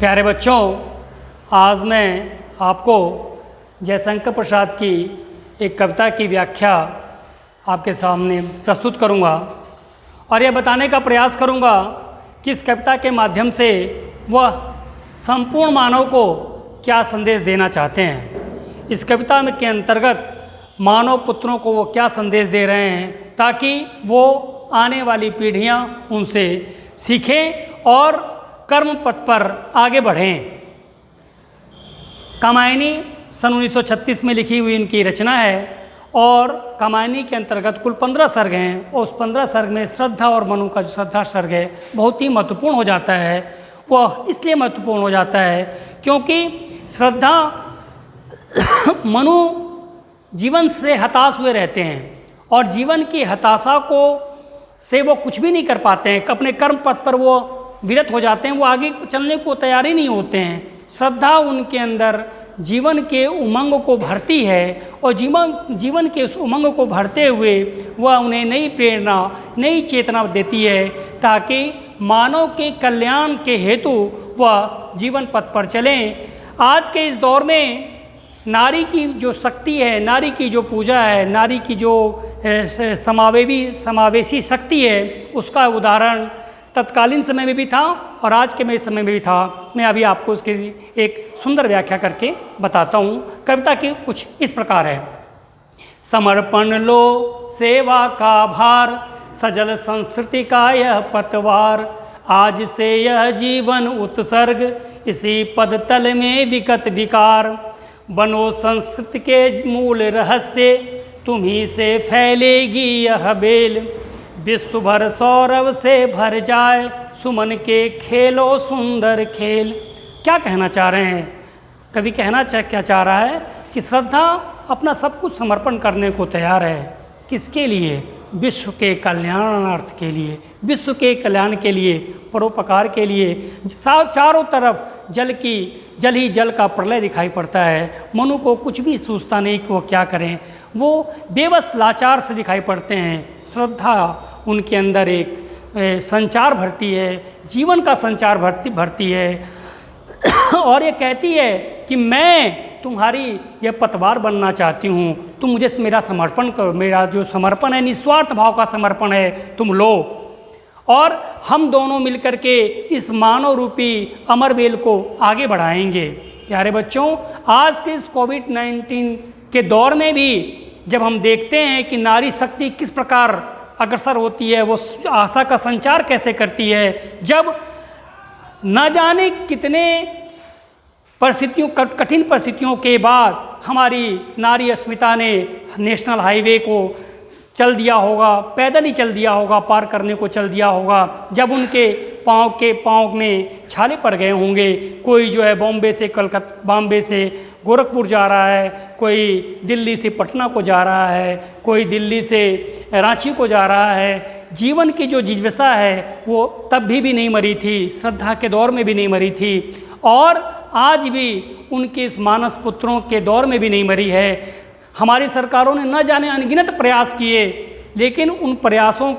प्यारे बच्चों, आज मैं आपको जयशंकर प्रसाद की एक कविता की व्याख्या आपके सामने प्रस्तुत करूंगा और यह बताने का प्रयास करूंगा कि इस कविता के माध्यम से वह संपूर्ण मानव को क्या संदेश देना चाहते हैं। इस कविता में के अंतर्गत मानव पुत्रों को वो क्या संदेश दे रहे हैं ताकि वो आने वाली पीढ़ियां उनसे सीखें और कर्म पथ पर आगे बढ़ें। कामायनी सन 1936 में लिखी हुई इनकी रचना है और कामायनी के अंतर्गत कुल 15 सर्ग हैं और उस 15 सर्ग में श्रद्धा और मनु का जो श्रद्धा सर्ग है बहुत ही महत्वपूर्ण हो जाता है। वह इसलिए महत्वपूर्ण हो जाता है क्योंकि श्रद्धा मनु जीवन से हताश हुए रहते हैं और जीवन की हताशा को से वो कुछ भी नहीं कर पाते हैं, अपने कर्म पथ पर वो विरत हो जाते हैं, वो आगे चलने को तैयार ही नहीं होते हैं। श्रद्धा उनके अंदर जीवन के उमंग को भरती है और जीवन के उस उमंग को भरते हुए वह उन्हें नई प्रेरणा, नई चेतना देती है ताकि मानव के कल्याण के हेतु वह जीवन पथ पर चलें। आज के इस दौर में नारी की जो शक्ति है, नारी की जो पूजा है, नारी की जो समावेशी शक्ति है, उसका उदाहरण तत्कालीन समय में भी था और आज के मेरे समय में भी था। मैं अभी आपको उसकी एक सुंदर व्याख्या करके बताता हूँ। कविता की कुछ इस प्रकार है। समर्पण लो सेवा का भार, सजल संस्कृति का यह पतवार, आज से यह जीवन उत्सर्ग, इसी पद तल में विकट विकार, बनो संस्कृति के मूल रहस्य, तुम्ही से फैलेगी यह बेल, विश्व भर सौरभ से भर जाए, सुमन के खेलो सुंदर खेल। क्या कहना चाह रहे हैं कवि? क्या चाह रहा है कि श्रद्धा अपना सब कुछ समर्पण करने को तैयार है। किसके लिए? विश्व के कल्याणार्थ के लिए, विश्व के कल्याण के लिए, परोपकार के लिए। चारों तरफ जल ही जल का प्रलय दिखाई पड़ता है। मनु को कुछ भी सूझता नहीं कि वो क्या करें, वो बेबस लाचार से दिखाई पड़ते हैं। श्रद्धा उनके अंदर एक संचार भरती है, जीवन का संचार भरती है और ये कहती है कि मैं तुम्हारी यह पतवार बनना चाहती हूँ, तुम मुझे मेरा समर्पण करो। मेरा जो समर्पण है, निस्वार्थ भाव का समर्पण है, तुम लो और हम दोनों मिलकर के इस मानव रूपी अमरबेल को आगे बढ़ाएंगे। प्यारे बच्चों, आज के इस कोविड-19 के दौर में भी जब हम देखते हैं कि नारी शक्ति किस प्रकार अग्रसर होती है, वो आशा का संचार कैसे करती है, जब न जाने कितने कठिन परिस्थितियों के बाद हमारी नारी अस्मिता ने नेशनल हाईवे को चल दिया होगा, पैदल ही चल दिया होगा, पार करने को चल दिया होगा, जब उनके पाँव में छाले पड़ गए होंगे। कोई जो है बॉम्बे से गोरखपुर जा रहा है, कोई दिल्ली से पटना को जा रहा है, कोई दिल्ली से रांची को जा रहा है। जीवन की जो जिज्ञासा है वो तब भी नहीं मरी थी, श्रद्धा के दौर में भी नहीं मरी थी और आज भी उनके इस मानस पुत्रों के दौर में भी नहीं मरी है। हमारी सरकारों ने न जाने अनगिनत प्रयास किए, लेकिन उन प्रयासों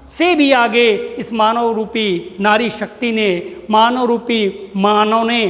से भी आगे इस मानव रूपी नारी शक्ति ने, मानव ने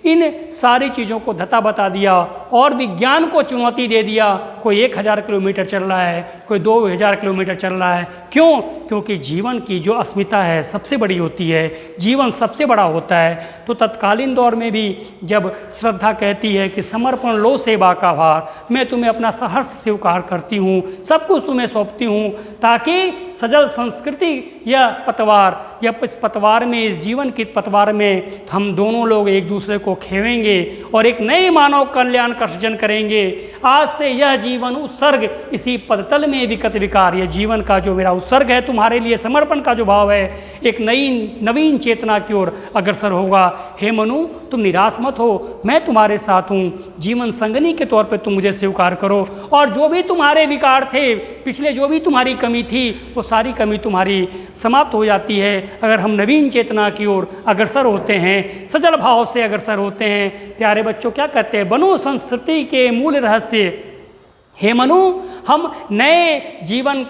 इन सारी चीज़ों को धता बता दिया और विज्ञान को चुनौती दे दिया। कोई 1000 किलोमीटर चल रहा है, कोई 2000 किलोमीटर चल रहा है। क्यों? क्योंकि जीवन की जो अस्मिता है सबसे बड़ी होती है, जीवन सबसे बड़ा होता है। तो तत्कालीन दौर में भी जब श्रद्धा कहती है कि समर्पण लो सेवा का भार, मैं तुम्हें अपना सहर्ष स्वीकार करती हूँ, सब कुछ तुम्हें सौंपती हूँ, ताकि सजल संस्कृति या पतवार, या इस पतवार में, इस जीवन की पतवार में हम दोनों लोग एक दूसरे को खेवेंगे और एक नए मानव कल्याण का सृजन करेंगे। आज से यह जीवन उत्सर्ग, इसी पदतल में विकट विकार, यह जीवन का जो मेरा उत्सर्ग है, तुम्हारे लिए समर्पण का जो भाव है, एक नवीन चेतना की ओर अग्रसर होगा। हे मनु, तुम निराश मत हो, मैं तुम्हारे साथ हूँ, जीवन संगनी के तौर पर तुम मुझे स्वीकार करो और जो भी तुम्हारे विकार थे, पिछले जो भी तुम्हारी कमी थी, वो सारी कमी तुम्हारी समाप्त हो जाती है अगर हम नवीन चेतना की ओर अग्रसर होते हैं, सजल भाव से अग्रसर होते हैं। प्यारे बच्चों, क्या कहते हैं? बनो संस्कृति के मूल रहस्य। हे मनु, हम नए जीवन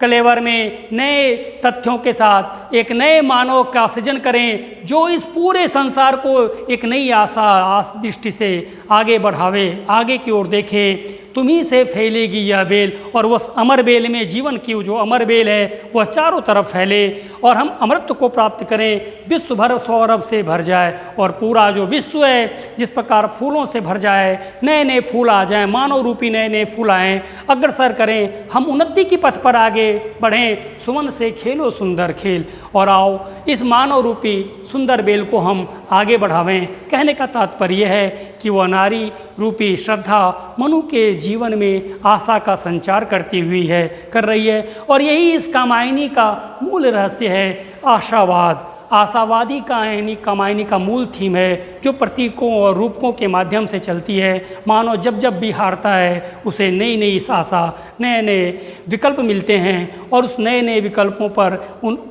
कलेवर में नए तथ्यों के साथ एक नए मानव का सृजन करें, जो इस पूरे संसार को एक नई आशा दृष्टि से आगे बढ़ावे, आगे की ओर देखे। तुम्ही से फैलेगी यह बेल, और उस अमर बेल में जीवन की जो अमर बेल है वह चारों तरफ फैले और हम अमृत को प्राप्त करें, विश्व भर सौरभ से भर जाए और पूरा जो विश्व है जिस प्रकार फूलों से भर जाए, नए नए फूल आ जाएं, मानव रूपी नए नए फूल आएँ, अग्रसर करें, हम उन्नति की पथ पर आगे बढ़ें। सुमन से खेलो सुंदर खेल, और आओ इस मानव रूपी सुंदर बेल को हम आगे बढ़ावें। कहने का तात्पर्य है कि वह नारी रूपी श्रद्धा मनु के जीवन में आशा का संचार करती हुई है, कर रही है, और यही इस कामायनी का मूल रहस्य है, आशावाद। आशावादी कामायनी का मूल थीम है, जो प्रतीकों और रूपकों के माध्यम से चलती है। मानव जब जब भी हारता है उसे नई नई आशा, नए नए विकल्प मिलते हैं, और उस नए नए विकल्पों पर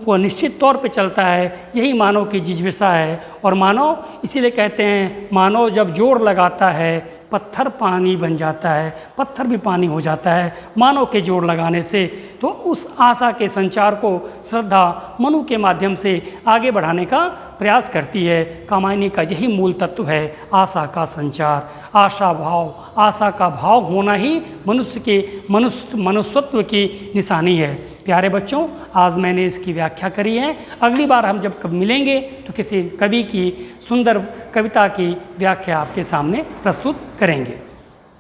वो निश्चित तौर पे चलता है। यही मानव की जिज्ञासा है, और मानव इसीलिए कहते हैं, मानव जब जोर लगाता है पत्थर पानी बन जाता है, पत्थर भी पानी हो जाता है मानव के जोर लगाने से। तो उस आशा के संचार को श्रद्धा मनु के माध्यम से आगे बढ़ाने का प्रयास करती है। कामायनी का यही मूल तत्व है, आशा का संचार। आशा भाव, आशा का भाव होना ही मनुष्य के मनुष्यत्व की निशानी है। प्यारे बच्चों, आज मैंने इसकी व्याख्या करी है। अगली बार हम जब मिलेंगे तो किसी कवि की सुंदर कविता की व्याख्या आपके सामने प्रस्तुत करेंगे।